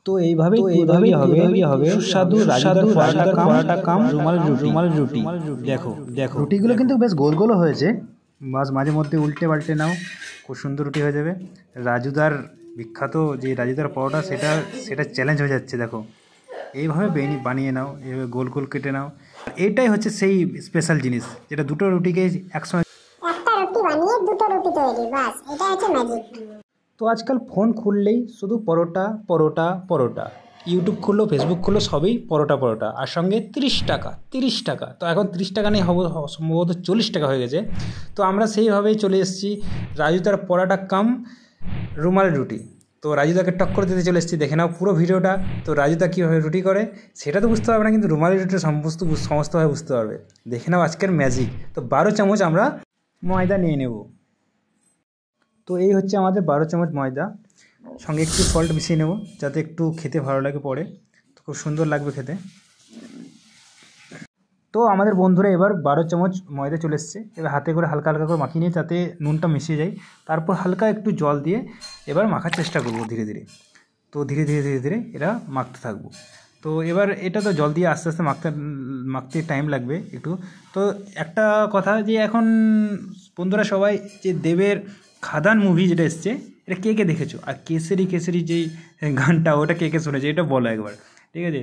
তো এইভাবেই তৈরি হবে সুস্বাদু রাজুদার পরোটা কাম রুমাল রুটি। দেখো রুটিগুলো কিন্তু বেশ গোল গোল হয়েছে, বাস মাঝে মধ্যে উল্টে পাল্টে নাও, খুব সুন্দর রুটি হয়ে যাবে। রাজুদার বিখ্যাত যে রাজুদার পরোটা সেটা চ্যালেঞ্জ হয়ে যাচ্ছে। দেখো এইভাবে বানিয়ে নাও, এইভাবে গোল গোল কেটে নাও। এইটাই হচ্ছে সেই স্পেশাল জিনিস, যেটা দুটো রুটিকে একসঙ্গে একটা রুটি বানিয়ে দুটো রুটি তৈরি, বাস এটা হচ্ছে ম্যাজিক। তো আজকাল ফোন খুললেই শুধু পরোটা পরোটা পরোটা, ইউটিউব খুললো, ফেসবুক খুললো, সবই পরোটা পরোটা, আর সঙ্গে 30 টাকা। তো এখন 30 টাকা নেই, সম্ভবত 40 টাকা হয়ে গেছে। তো আমরা সেইভাবেই চলে এসেছি রাজুদার পরোটা কাম রুমাল রুটি। তো রাজুদাকে টক্কর দিতে চলে এসেছি, দেখে নাও পুরো ভিডিওটা। তো রাজুদা কীভাবে রুটি করে সেটা তো বুঝতে পারবে না, কিন্তু রুমালি রুটি সমস্তভাবে বুঝতে পারবে। দেখে নাও আজকের ম্যাজিক। তো 12 চামচ আমরা ময়দা নিয়ে নেব। তো এই হচ্ছে আমাদের 12 চামচ ময়দা, সঙ্গে একটু সল্ট মিশিয়ে নেব যাতে একটু খেতে ভালো লাগে পরে, তো খুব সুন্দর লাগবে খেতে। তো আমাদের বন্ধুরা এবার 12 চামচ ময়দা চলে এসছে। এবার হাতে করে হালকা হালকা করে মাখিয়ে নিয়ে যাতে নুনটা মিশিয়ে যায়, তারপর হালকা একটু জল দিয়ে এবার মাখার চেষ্টা করব ধীরে ধীরে। তো ধীরে ধীরে এটা মাখতে থাকবো। তো এবার এটা তো জল দিয়ে আস্তে আস্তে মাখতে টাইম লাগবে একটু। তো একটা কথা, যে এখন বন্ধুরা সবাই যে দেবের খাদান মুভি যেটা এসছে, এটা কে কে দেখেছো? আর কেসরি যেই গানটা, ওটা কে কে শুনেছে এটা বলো একবার, ঠিক আছে?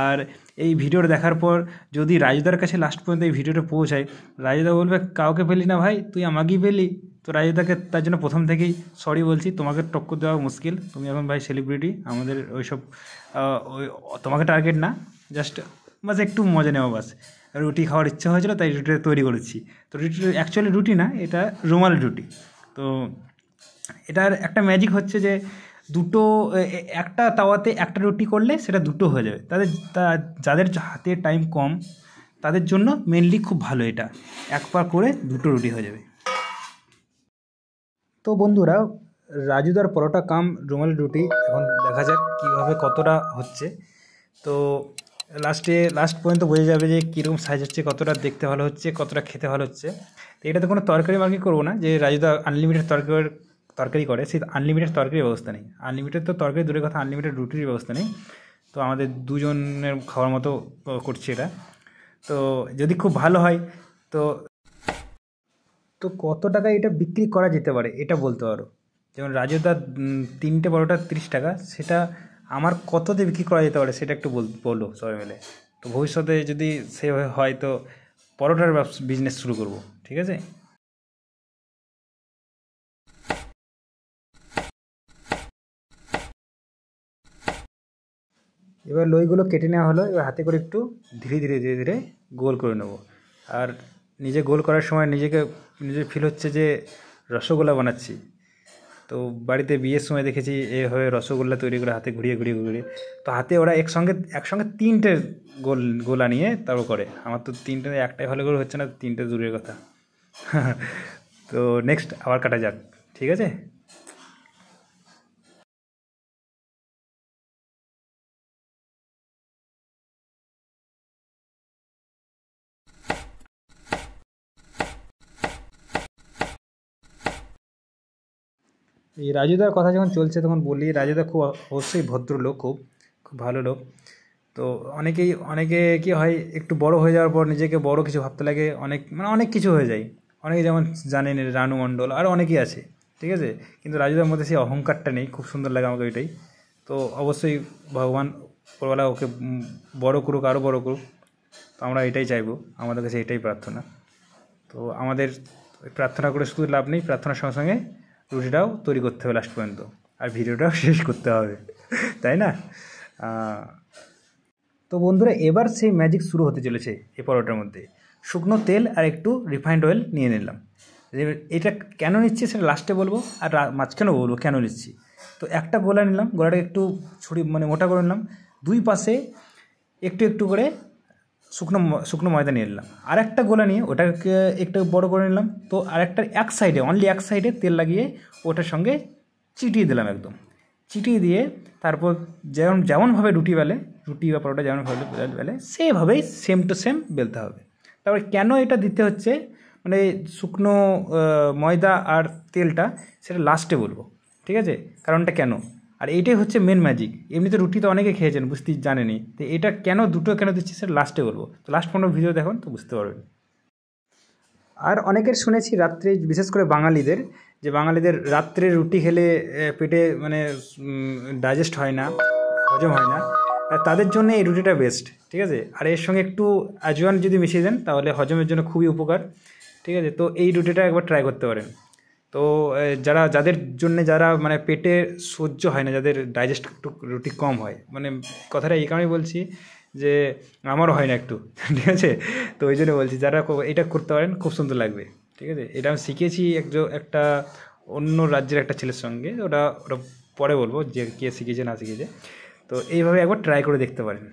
আর এই ভিডিওটা দেখার পর যদি রাজুদার কাছে লাস্ট পর্যন্ত এই ভিডিওটা পৌঁছায়, রাজুদা বলবে কাউকে পেলি না ভাই, তুই আমাকেই পেলি। তো রাজুদাকে তার জন্য প্রথম থেকেই সরি বলছি, তোমাকে টক্কর দেওয়া মুশকিল, তুমি এখন ভাই সেলিব্রিটি, আমাদের ওইসব তোমাকে টার্গেট না, জাস্ট বাস একটু মজা নেওয়া, বাস রুটি খাওয়ার ইচ্ছা হয়েছিল তাই রুটিটা তৈরি করেছি। তো রুটিটা অ্যাকচুয়ালি রুটি না, এটা রুমাল রুটি। তো এটার একটা ম্যাজিক হচ্ছে যে দুটো একটা তাওয়াতে একটা রুটি করলে সেটা দুটো হয়ে যাবে। যাদের হাতে টাইম কম তাদের জন্য মেনলি খুব ভালো, এটা একবার করে দুটো রুটি হয়ে যাবে। তো বন্ধুরা রাজুদার পরোটা কাম রুমালি রুটি এখন দেখা যাক কীভাবে কতটা হচ্ছে। তো লাস্ট পর্যন্ত বোঝা যাবে যে কীরকম সাইজ হচ্ছে, কতটা দেখতে ভালো হচ্ছে, কতটা খেতে ভালো হচ্ছে। তো এটাতে কোনো তরকারি মার্কি করবো না, যে রাজুদা আনলিমিটেড তরকারি করে, সেই আনলিমিটেড তরকারির ব্যবস্থা নেই। আনলিমিটেড তো তরকারি দূরের কথা, আনলিমিটেড রুটির ব্যবস্থা নেই। তো আমাদের দুজনের খাওয়ার মতো করছি এটা। তো যদি খুব ভালো হয় তো কত টাকায় এটা বিক্রি করা যেতে পারে এটা বলতে পারো। যেমন রাজুদার 3টে পরোটা 30 টাকা, সেটা আমার কততে বিক্রি করা যেতে পারে সেটা একটু বলো সবাই মিলে। তো ভবিষ্যতে যদি সেভাবে হয় তো পরোটার বিজনেস শুরু করব, ঠিক আছে? এবার লইগুলো কেটে নেওয়া হলো, এবার হাতে করে একটু ধীরে ধীরে গোল করে নেব। আর নিজে গোল করার সময় নিজে ফিল হচ্ছে যে রসগোল্লা বানাচ্ছি। তো বাড়িতে বিয়ের সময় দেখেছি এভাবে রসগোল্লা তৈরি করে হাতে ঘুরিয়ে তো হাতে ওরা একসঙ্গে 3টে গোলা নিয়ে তারপর করে। আমার তো 3টে, একটাই ভালো করে হচ্ছে না, 3টে দূরের কথা। তো নেক্সট আবার কাটা যাক, ঠিক আছে? এই রাজুদার কথা যখন চলছে তখন বলি, রাজুদা খুব অবশ্যই ভদ্রলোক, খুব ভালো লোক। তো অনেকে কি হয়, একটু বড় হয়ে যাওয়ার পর নিজেকে বড় কিছু ভাবতে লাগে, অনেক কিছু হয়ে যায়। অনেকে যেমন জানেন রানু মণ্ডল, আর অনেকেই আছে, ঠিক আছে? কিন্তু রাজুদার মধ্যে সেই অহংকারটা নেই, খুব সুন্দর লাগে আমাকে ওইটাই। তো অবশ্যই ভগবান উপরওয়ালা ওকে বড় করুক, আরও বড় করুক। তো আমরা এটাই চাইবো, আমাদের কাছে এটাই প্রার্থনা। তো আমাদের প্রার্থনা করে শুধু লাভ নেই, প্রার্থনার সঙ্গে সঙ্গে রুটিটাও তৈরি করতে হবে লাস্ট পর্যন্ত, আর ভিডিওটাও শেষ করতে হবে, তাই না? তো বন্ধুরা এবার সেই ম্যাজিক শুরু হতে চলেছে। এই পরোটার মধ্যে শুকনো তেল আর একটু রিফাইন্ড অয়েল নিয়ে নিলাম। এটা কেন নিচ্ছি সেটা লাস্টে বলবো, আর মাঝখানেও বলবো কেন নিচ্ছি। তো একটা গোলা নিলাম, গোলাটা একটু মোটা করে নিলাম। দুই পাশে একটু করে শুকনো ময়দা নিয়ে নিলাম। আর একটা গোলা নিয়ে ওটাকে একটু বড় করে নিলাম। তো আরেকটার অনলি এক সাইডে তেল লাগিয়ে ওটার সঙ্গে চিটিয়ে দিলাম, একদম চিটিয়ে দিয়ে তারপর যেমনভাবে রুটি বা পরোটা যেমনভাবে বেলে সেভাবেই সেম টু সেম বেলতে হবে। তারপরে কেন এটা দিতে হচ্ছে, মানে শুকনো ময়দা আর তেলটা, সেটা লাস্টে বলবো, ঠিক আছে? কারণটা কেন আর এইটাই হচ্ছে মেন ম্যাজিক। এমনিতে রুটি তো অনেকে খেয়েছেন, বুঝতে জানেনি, তো এটা কেন দুটো কেন দিচ্ছি সেটা লাস্টে বলবো। তো লাস্ট 15 ভিডিও দেখুন তো বুঝতে পারবেন। আর অনেকের শুনেছি রাত্রে, বিশেষ করে বাঙালিদের, যে বাঙালিদের রাত্রে রুটি খেলে পেটে মানে ডাইজেস্ট হয় না, হজম হয় না, আর তাদের জন্য এই রুটিটা বেস্ট, ঠিক আছে। আর এর সঙ্গে একটু আজওয়ান যদি মিশিয়ে দেন তাহলে হজমের জন্য খুবই উপকার, ঠিক আছে। তো এই রুটিটা একবার ট্রাই করতে পারেন। তো যাদের জন্য যারা মানে পেটে সহ্য হয় না, যাদের ডাইজেস্ট একটু রুটি কম হয়, মানে কথাটা এই কারণেই বলছি যে আমারও হয় না একটু, ঠিক আছে। তো ওই জন্য বলছি যারা এটা করতে পারেন খুব সুন্দর লাগবে, ঠিক আছে। এটা আমি শিখেছি একটা অন্য রাজ্যের একটা ছেলের সঙ্গে, ওটা পরে বলবো যে কে শিখেছে না শিখেছে। তো এইভাবে একবার ট্রাই করে দেখতে পারেন।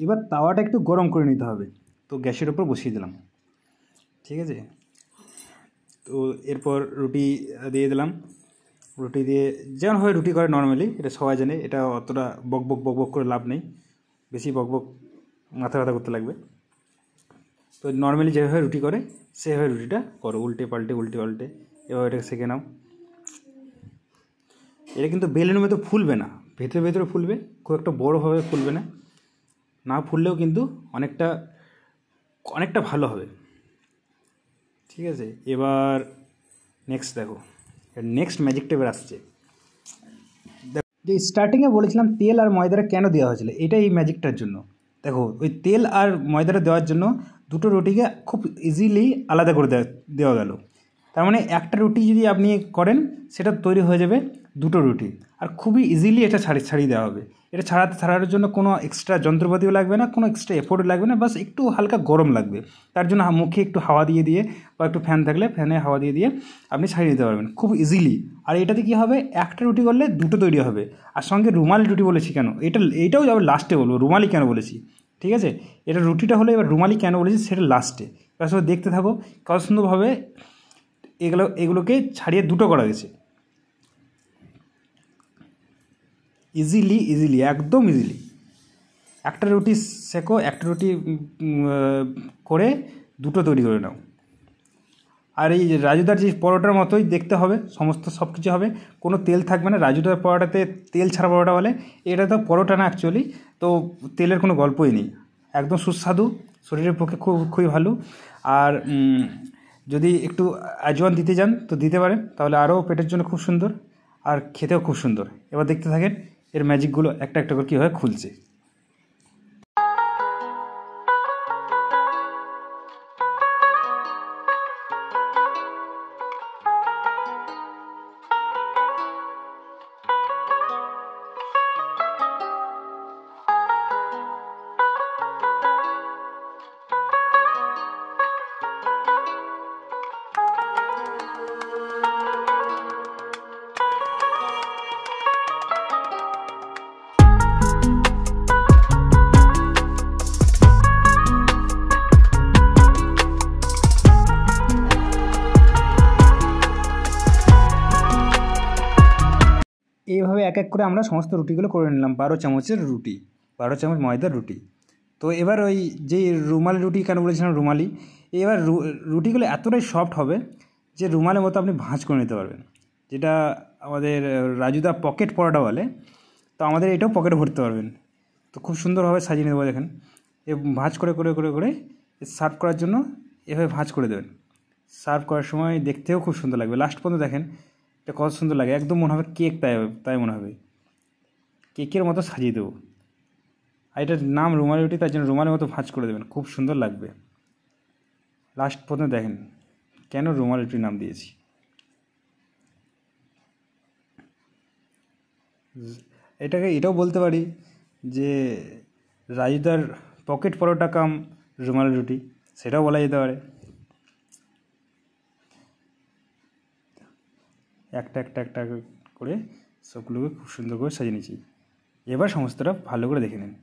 এবার তাওয়াটা একটু গরম করে নিতে হবে, তো গ্যাসের ওপর বসিয়ে দিলাম, ঠিক আছে। তো এরপর রুটি দিয়ে দিলাম। রুটি দিয়ে যেমনভাবে রুটি করে নর্মালি, এটা সবাই জানে, এটা অতটা বক বক করে লাভ নেই, বেশি বক মাথা ব্যথা করতে লাগবে। তো নর্মালি যেভাবে রুটি করে সেভাবে রুটিটা করো, উল্টে পাল্টে এভাবে এটাকে সেঁকে নাও। এটা কিন্তু বেলের মতো ফুলবে না, ভেতরে ফুলবে, খুব একটা বড়োভাবে ফুলবে না, না ফুললেও কিন্তু অনেকটা ভালো হবে, ঠিক আছে। এবার নেক্সট দেখো, নেক্সট ম্যাজিকটা এবার আসছে। যে স্টার্টিংয়ে বলেছিলাম তেল আর ময়দাটা কেন দেওয়া হয়েছিল, এটা এই ম্যাজিকটার জন্য। দেখো ওই তেল আর ময়দাটা দেওয়ার জন্য দুটো রুটিকে খুব ইজিলি আলাদা করে দেওয়া গেল। তার মানে একটা রুটি যদি আপনি করেন সেটা তৈরি হয়ে যাবে দুটো রুটি, আর খুবই ইজিলি এটা ছাড়িয়ে দেওয়া হবে। এটা ছাড়ানোর জন্য কোনো এক্সট্রা যন্ত্রপাতিও লাগবে না, কোনো এক্সট্রা এফোর্টও লাগবে না, বাস একটু হালকা গরম লাগবে। তার জন্য মুখে একটু হাওয়া দিয়ে বা একটু ফ্যান থাকলে ফ্যানে হাওয়া দিয়ে আপনি ছাড়িয়ে দিতে পারবেন খুব ইজিলি। আর এটাতে কী হবে, একটা রুটি করলে দুটো তৈরি হবে। আর সঙ্গে রুমালি রুটি বলেছি কেন, এইটাও আবার লাস্টে বলবো রুমালি কেন বলেছি, ঠিক আছে। এটা রুটিটা হলে এবার রুমালি কেন বলেছি সেটা লাস্টে, এবার সবাই দেখতে থাকো কত সুন্দরভাবে এগুলোকে ছাড়িয়ে দুটো করা গেছে। ইজিলি একদম ইজিলি একটা রুটি সেঁকো, একটা রুটি করে দুটো তৈরি করে নাও। আর এই রাজুদার যে পরোটার মতোই দেখতে হবে, সমস্ত সব কিছু হবে, কোনো তেল থাকবে না। রাজুদার পরোটাতে তেল ছাড়া পরোটা বলে, এটা তো পরোটা না অ্যাকচুয়ালি, তো তেলের কোনো গল্পই নেই, একদম সুস্বাদু, শরীরের পক্ষে খুবই ভালো। আর যদি একটু আজওয়ান দিতে যান তো দিতে পারেন, তাহলে আরও পেটের জন্য খুব সুন্দর আর খেতেও খুব সুন্দর। এবার দেখতে থাকেন এর ম্যাজিকগুলো একটা একটা করে কীভাবে খুলছে। এইভাবে এক এক করে আমরা সমস্ত রুটিগুলো করে নিলাম, 12 চামচের রুটি, 12 চামচ ময়দার রুটি। তো এবার ওই যে রুমালি রুটি কেন বলেছিলাম রুমালি, এবার রুটিগুলো এতটাই সফট হবে যে রুমালের মতো আপনি ভাঁজ করে নিতে পারবেন, যেটা আমাদের রাজুদা পকেট পরোটা বলে। তো আমাদের এটাও পকেটে ভরতে পারবেন। তো খুব সুন্দরভাবে সাজিয়ে নেবো, দেখেন এ ভাঁজ করে করে করে করে সার্ভ করার জন্য এভাবে ভাঁজ করে দেবেন। সার্ভ করার সময় দেখতেও খুব সুন্দর লাগবে। লাস্ট পর্যন্ত দেখেন এটা কত সুন্দর লাগে, একদম মনে হবে কেক, তাই মনে হবে কেকের মতো সাজিয়ে দেবো। আর এটার নাম রুমালি রুটি, তার জন্য রুমালের মতো ভাঁজ করে দেবেন, খুব সুন্দর লাগবে। লাস্ট পর্যন্ত দেখেন কেন রুমালি রুটির নাম দিয়েছি। এটাও বলতে পারি যে রাজুদার পকেট পরোটা কাম রুমালি রুটি, সেটাও বলা যেতে পারে। একটা একটা একটা করে সবগুলোকে খুব সুন্দর করে সাজিয়ে নিয়েছি। এবার সমস্তটা ভালো করে দেখে নিন,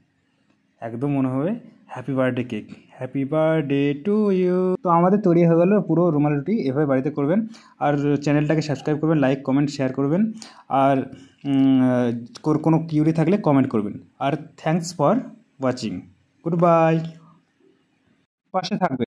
একদম মনে হবে happy birthday cake, happy birthday to you. তো আমাদের তৈরি হয়ে গেল পুরো রুমালি রুটি, এভাবে বাড়িতে করবেন। আর চ্যানেলটাকে সাবস্ক্রাইব করবেন, লাইক কমেন্ট শেয়ার করবেন। আর কোনো কিউরি থাকলে কমেন্ট করবেন। আর thanks for watching, good bye, পাশে থাকবে।